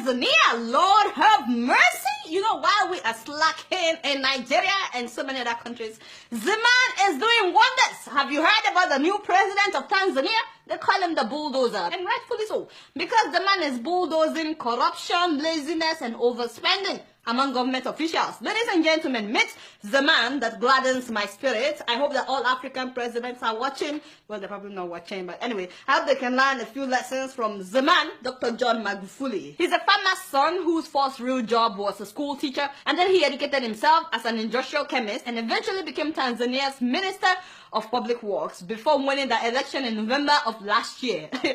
Tanzania. Lord have mercy. You know, while we are slacking in Nigeria and so many other countries, the man is doing wonders. Have you heard about the new president of Tanzania? They call him the bulldozer, and rightfully so, because the man is bulldozing corruption, laziness, and overspending among government officials. Ladies and gentlemen, meet the man that gladdens my spirit. I hope that all African presidents are watching. Well, they're probably not watching, but anyway, I hope they can learn a few lessons from the man, Dr. John Magufuli. He's a farmer's son whose first real job was a school teacher, and then he educated himself as an industrial chemist and eventually became Tanzania's Minister of Public Works before winning the election in November of last year. Yeah,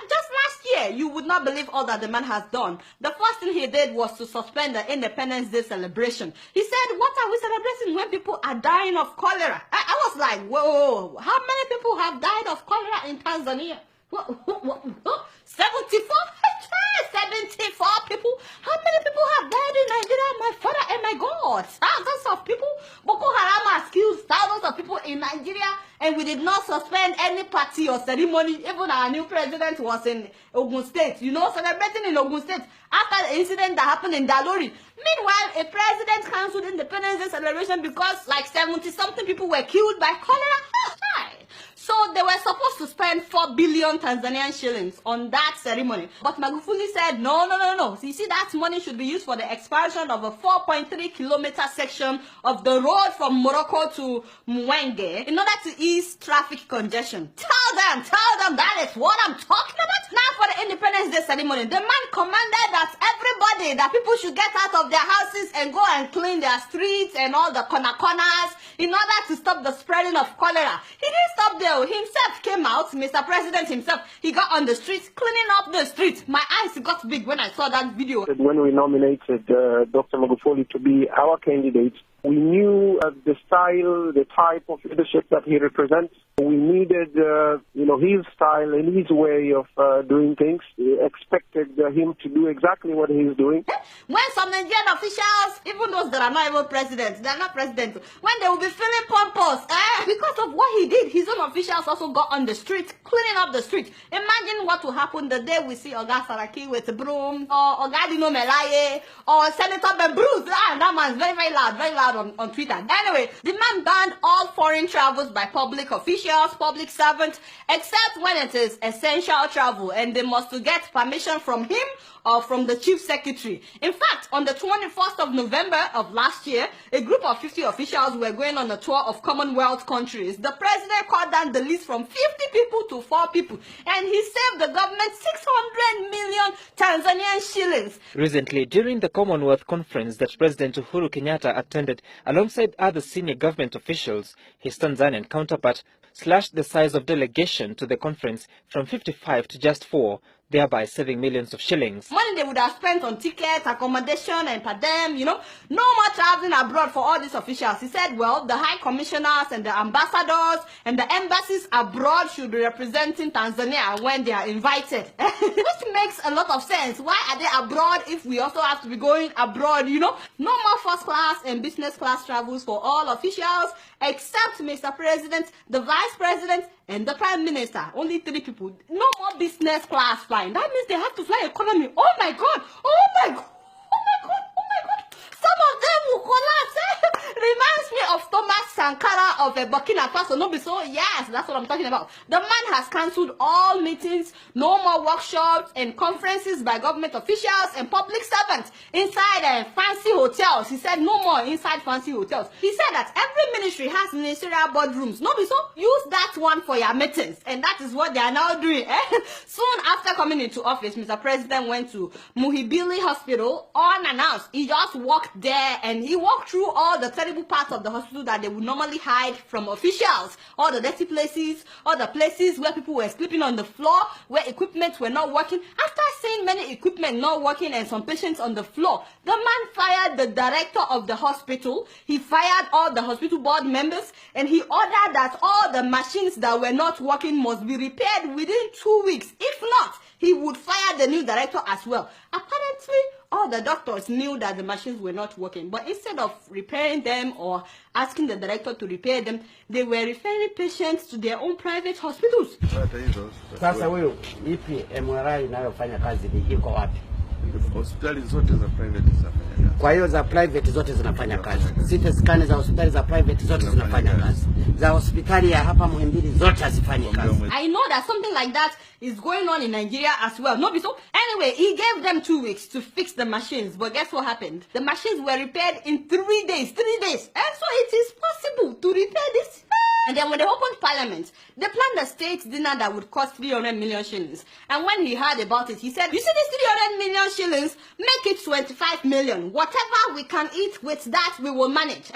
just last year. You would not believe all that the man has done. The first thing he did was to suspend the Independence Day celebration. He said, what are we celebrating when people are dying of cholera? I was like, whoa, how many people have died of cholera in Tanzania? 74? 74 people? How many people have died in Nigeria? My father and my God. Thousands of people. Boko Haram has killed thousands of people in Nigeria, and we did not suspend any party or ceremony. Even our new president was in Ogun State, you know, celebrating in Ogun State after the incident that happened in Dalori. Meanwhile, a president cancelled Independence Day celebration because like 70-something people were killed by cholera. So they were supposed to spend 4 billion Tanzanian shillings on that ceremony. But Magufuli said, no. You see, that money should be used for the expansion of a 4.3-kilometer section of the road from Morocco to Mwenge in order to ease traffic congestion. Tell them that is what I'm talking about. Now for the Independence Day ceremony, the man commanded that people should get out of their houses and go and clean their streets and all the corners in order to stop the spreading of cholera. He didn't stop there. Himself came out, Mr. President himself. He got on the streets, cleaning up the streets. My eyes got big when I saw that video. When we nominated Dr. Magufuli to be our candidate, we knew the style, the type of leadership that he represents. We needed, his style and his way of doing things. We expected him to do exactly what he's doing. When some Nigerian officials, even those that are not even presidents, they're not presidents, when they will be feeling pompous, because of what he did, his own officials also got on the streets, cleaning up the streets. Imagine what will happen the day we see Oga Saraki with a broom, or Oga Dino Melaye, or Senator Ben Bruce. That man's very loud on Twitter. Anyway, the man banned all foreign travels by public officials, public servants, except when it is essential travel, and they must get permission from him or from the chief secretary. In fact, on the 21st of November of last year, a group of 50 officials were going on a tour of Commonwealth countries. The president cut down the list from 50 people to 4 people, and he saved the government 600 million Tanzanian shillings. Recently, during the Commonwealth conference that President Uhuru Kenyatta attended alongside other senior government officials, his Tanzanian counterpart slashed the size of delegation to the conference from 55 to just 4, thereby saving millions of shillings. Money they would have spent on tickets, accommodation, and per diem, no more traveling abroad for all these officials. He said, well, the high commissioners and the ambassadors and the embassies abroad should be representing Tanzania when they are invited. Which makes a lot of sense. Why are they abroad if we also have to be going abroad, No more first class and business class travels for all officials, except Mr. President, the Vice President, and the Prime Minister. Only 3 people. No more business class flying. That means they have to fly economy. Oh my God! Some of them will collapse. Reminds me of Thomas Sankara of Burkina Faso. No be so? Yes, that's what I'm talking about. The man has cancelled all meetings, no more workshops and conferences by government officials and public servants inside fancy hotels. He said no more inside fancy hotels. He said that every ministry has ministerial boardrooms. No be so? Use that one for your meetings. And that is what they are now doing. Soon after coming into office, Mr. President went to Muhimbili Hospital unannounced. He just walked there and he walked through all the terrible parts of the hospital that they would normally hide from officials. All the dirty places, all the places where people were sleeping on the floor, where equipment were not working. After seeing many equipment not working and some patients on the floor, the man fired the director of the hospital. He fired all the hospital board members, and he ordered that all the machines that were not working must be repaired within 2 weeks. If not, he would fire the new director as well. Apparently, all the doctors knew that the machines were not working, but instead of repairing them or asking the director to repair them, they were referring patients to their own private hospitals. Sasa huyo ipi MRI inayofanya kazi iko wapi? Hospitali zote za private zinafanya kazi. Kwa hiyo za private zote zinafanya kazi. CT scan za hospitali za private zote zinafanya kazi. Za hospitali ya hapa Muhimbili zote hazifanyi kazi. I know that something like that is going on in Nigeria as well. No, so anyway, he gave them 2 weeks to fix the machines, but guess what happened? The machines were repaired in 3 days. 3 days. And so it is possible to repair this. And then when they opened parliament, they planned a state dinner that would cost 300 million shillings. And when he heard about it, he said, you see this 300 million shillings, make it 25 million. Whatever we can eat with that, we will manage.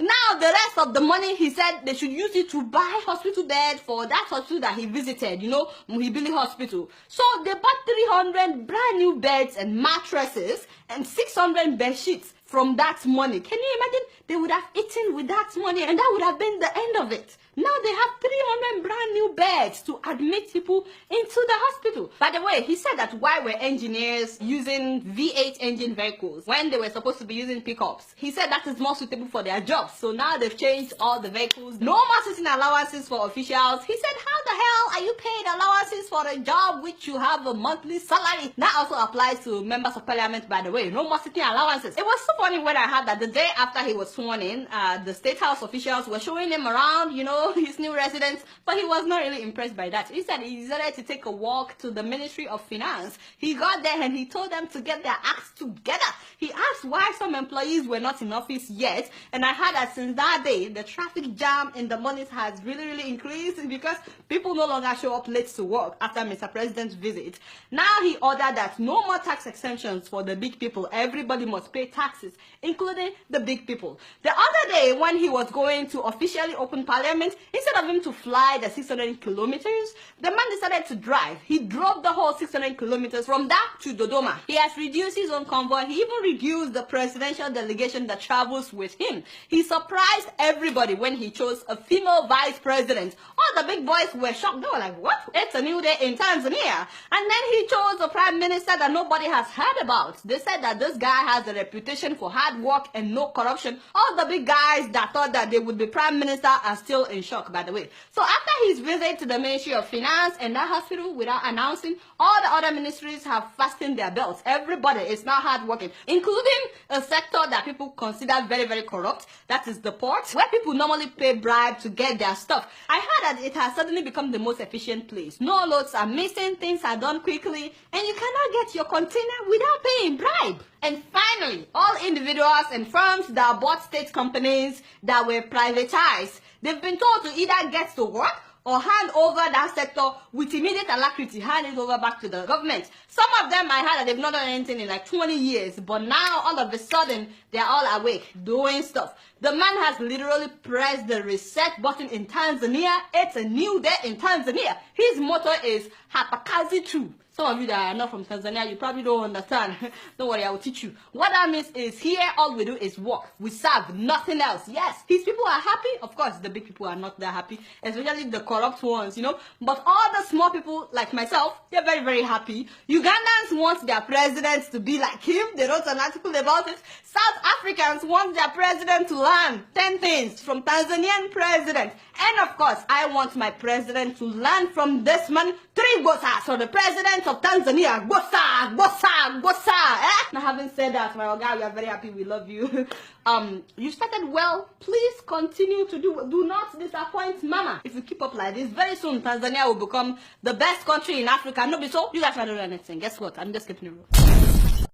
Now, the rest of the money, he said, they should use it to buy hospital bed for that hospital that he visited, you know, Muhimbili Hospital. So they bought 300 brand new beds and mattresses and 600 bed sheets from that money. Can you imagine? They would have eaten with that money and that would have been the end of it. Now they have 300 brand new beds to admit people into the hospital. By the way, he said that why were engineers using V8 engine vehicles when they were supposed to be using pickups? He said that is more suitable for their jobs. So now they've changed all the vehicles. No more sitting allowances for officials. He said, how the hell are you paid allowances for a job which you have a monthly salary? That also applies to members of parliament, by the way. No more sitting allowances. It was so funny when I heard that the day after he was sworn in, the State House officials were showing him around, you know, his new residence, but he was not really impressed by that. He said he decided to take a walk to the Ministry of Finance. He got there and he told them to get their acts together. He asked why some employees were not in office yet, and I heard that since that day, the traffic jam in the mornings has really increased because people no longer show up late to work after Mr. President's visit. Now he ordered that no more tax exemptions for the big people. Everybody must pay taxes, including the big people. The other day, when he was going to officially open parliament, instead of him to fly the 600 kilometers, the man decided to drive. He drove the whole 600 kilometers from that to Dodoma. He has reduced his own convoy. He even reduced the presidential delegation that travels with him. He surprised everybody when he chose a female vice president. All the big boys were shocked. They were like, what? It's a new day in Tanzania. And then he chose a prime minister that nobody has heard about. They said that this guy has a reputation for hard work and no corruption. All the big guys that thought that they would be prime minister are still in shock, by the way. So after his visit to the Ministry of Finance and that hospital, without announcing, all the other ministries have fastened their belts. Everybody is now hardworking, including a sector that people consider very corrupt. That is the port, where people normally pay bribe to get their stuff. I heard that it has suddenly become the most efficient place. No loads are missing, things are done quickly, and you cannot get your container without paying bribe. And finally, all individuals and firms that bought state companies that were privatized, they've been told to either get to work or hand over that sector with immediate alacrity, hand it over back to the government. Some of them, I heard that they've not done anything in like 20 years, but now all of a sudden, they're all awake, doing stuff. The man has literally pressed the reset button in Tanzania. It's a new day in Tanzania. His motto is Hapakazi True. Some of you that are not from Tanzania, you probably don't understand. Don't worry, I will teach you. What that means is here, all we do is work. We serve, nothing else. Yes, his people are happy. Of course, the big people are not that happy, especially the corrupt ones, you know. But all the small people, like myself, they're very happy. Ugandans want their president to be like him. They wrote an article about it. South Africans want their president to learn 10 things from Tanzanian president. And of course, I want my president to learn from this man, 3 Gosa. So the president of Tanzania, Gosa. Now, having said that, my guy, we are very happy. We love you. You started well. Please continue to do not disappoint mama. If you keep up like this, very soon Tanzania will become the best country in Africa. No, be so. You guys are not doing anything. Guess what? I'm just keeping it real.